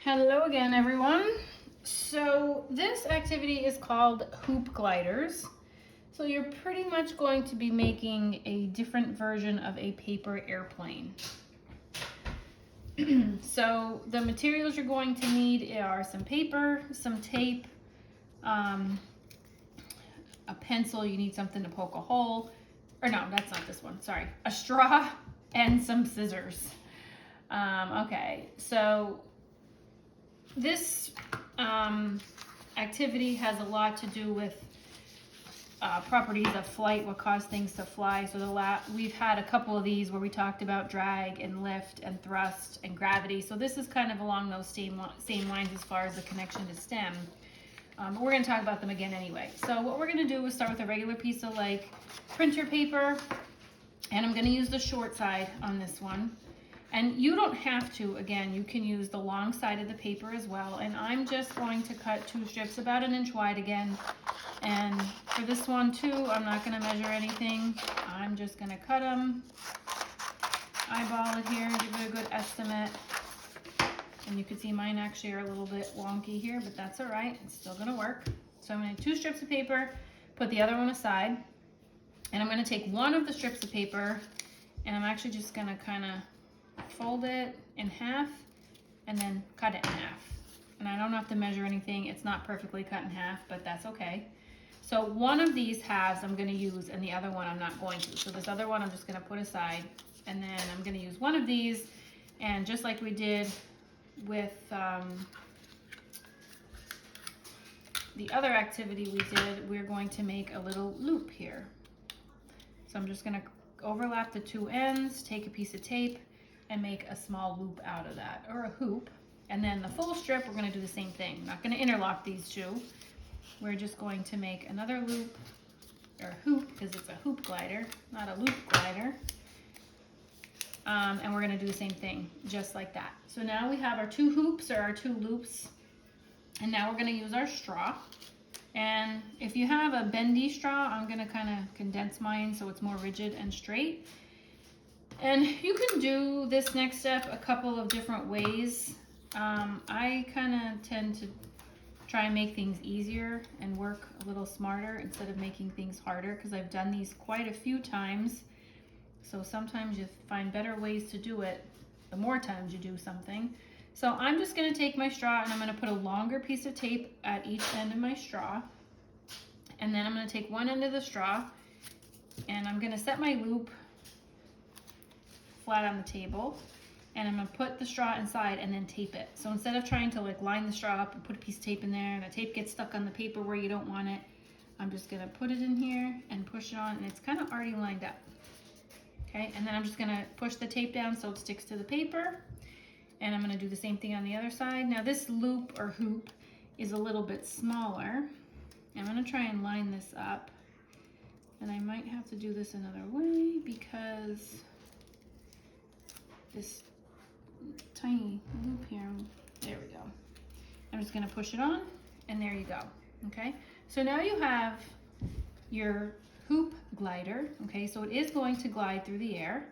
Hello again, everyone. So this activity is called hoop gliders. So you're pretty much going to be making a different version of a paper airplane. So the materials you're going to need are some paper, some tape, a pencil. You need something to poke a hole. Or no, that's not this one, sorry. A straw and some scissors. Okay, so this activity has a lot to do with properties of flight, what cause things to fly. So we've had a couple of these where we talked about drag and lift and thrust and gravity. So this is kind of along those same lines as far as the connection to STEM. But we're going to talk about them again anyway. So what we're going to do is start with a regular piece of like printer paper, and I'm going to use the short side on this one. And you don't have to, again, you can use the long side of the paper as well. And I'm just going to cut 2 strips about 1 inch wide again. And for this one too, I'm not gonna measure anything. I'm just gonna cut them, eyeball it here, give it a good estimate. And you can see mine actually are a little bit wonky here, but that's all right, it's still gonna work. So I'm gonna do 2 strips of paper, put the other one aside, and I'm gonna take one of the strips of paper, and I'm actually just gonna kinda fold it in half and then cut it in half. And I don't have to measure anything. It's not perfectly cut in half, but that's okay. So one of these halves I'm going to use and the other one I'm not going to. So this other one I'm just going to put aside, and then I'm going to use one of these, and just like we did with the other activity we did, we're going to make a little loop here. So I'm just going to overlap the 2 ends, take a piece of tape, and make a small loop out of that, or a hoop. And then the full strip, we're gonna do the same thing. We're not gonna interlock these 2. We're just going to make another loop, or hoop, because it's a hoop glider, not a loop glider. And we're gonna do the same thing, just like that. So now we have our 2 hoops, or our 2 loops, and now we're gonna use our straw. And if you have a bendy straw, I'm gonna kinda condense mine so it's more rigid and straight. And you can do this next step a couple of different ways. I kind of tend to try and make things easier and work a little smarter instead of making things harder, because I've done these quite a few times. So sometimes you find better ways to do it the more times you do something. So I'm just going to take my straw and I'm going to put a longer piece of tape at each end of my straw. And then I'm going to take one end of the straw and I'm going to set my loop flat on the table, and I'm gonna put the straw inside and then tape it. So instead of trying to like line the straw up and put a piece of tape in there and the tape gets stuck on the paper where you don't want it, I'm just gonna put it in here and push it on, and it's kind of already lined up. Okay, and then I'm just gonna push the tape down so it sticks to the paper, and I'm gonna do the same thing on the other side. Now this loop or hoop is a little bit smaller. I'm gonna try and line this up, and I might have to do this another way because this tiny loop here, there we go. I'm just gonna push it on, and there you go, okay? So now you have your hoop glider, okay? So it is going to glide through the air,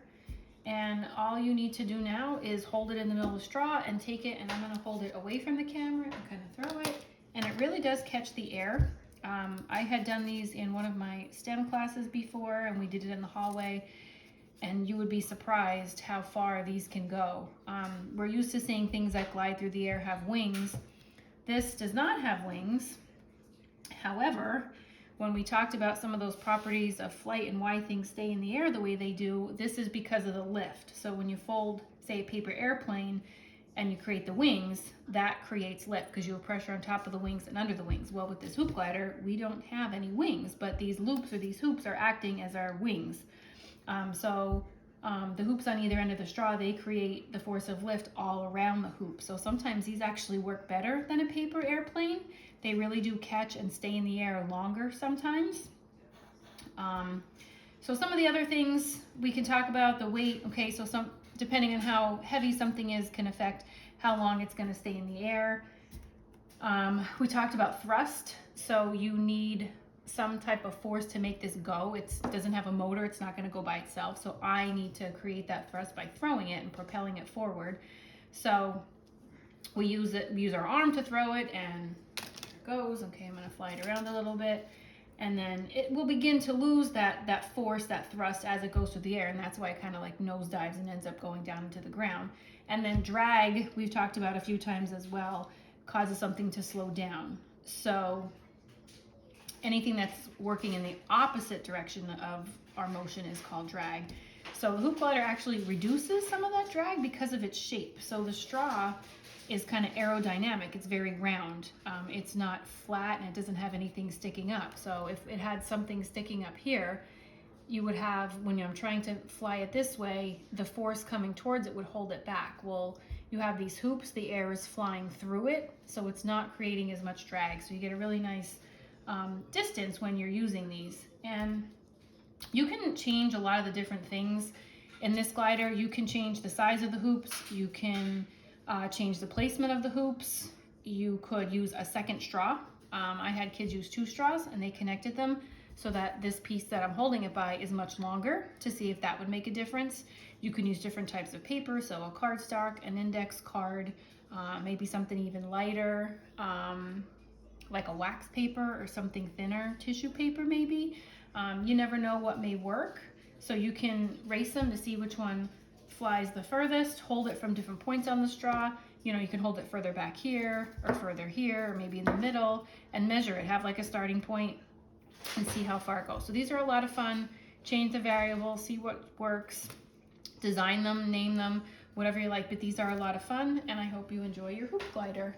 and all you need to do now is hold it in the middle of the straw and take it, and I'm gonna hold it away from the camera and kind of throw it, and it really does catch the air. I had done these in one of my STEM classes before, and we did it in the hallway, and you would be surprised how far these can go. We're used to seeing things that glide through the air have wings. This does not have wings. However, when we talked about some of those properties of flight and why things stay in the air the way they do, this is because of the lift. So when you fold, say, a paper airplane and you create the wings, that creates lift because you have pressure on top of the wings and under the wings. Well, with this hoop glider, we don't have any wings, but these loops or these hoops are acting as our wings. The hoops on either end of the straw, they create the force of lift all around the hoop. So sometimes these actually work better than a paper airplane. They really do catch and stay in the air longer sometimes. So some of the other things we can talk about, the weight, okay, so depending on how heavy something is can affect how long it's going to stay in the air. We talked about thrust, so you need some type of force to make this go. It doesn't have a motor, it's not going to go by itself, so I need to create that thrust by throwing it and propelling it forward. So we use our arm to throw it, and there it goes. Okay, I'm gonna fly it around a little bit. And then it will begin to lose that force, that thrust as it goes through the air, and that's why it kind of like nosedives and ends up going down into the ground. And then drag, we've talked about a few times as well, causes something to slow down. So anything that's working in the opposite direction of our motion is called drag. So the hoop glider actually reduces some of that drag because of its shape. So the straw is kind of aerodynamic. It's very round. It's not flat, and it doesn't have anything sticking up. So if it had something sticking up here, you would have, when I'm trying to fly it this way, the force coming towards it would hold it back. Well, you have these hoops, the air is flying through it, so it's not creating as much drag. So you get a really nice distance when you're using these. And you can change a lot of the different things in this glider. You can change the size of the hoops. You can change the placement of the hoops. You could use a second straw. I had kids use 2 straws, and they connected them so that this piece that I'm holding it by is much longer, to see if that would make a difference. You can use different types of paper, so a cardstock, an index card, maybe something even lighter, like a wax paper or something thinner, tissue paper maybe. You never know what may work. So you can race them to see which one flies the furthest, hold it from different points on the straw. You know, you can hold it further back here or further here, or maybe in the middle, and measure it. Have like a starting point and see how far it goes. So these are a lot of fun. Change the variables, see what works, design them, name them, whatever you like, but these are a lot of fun, and I hope you enjoy your hoop glider.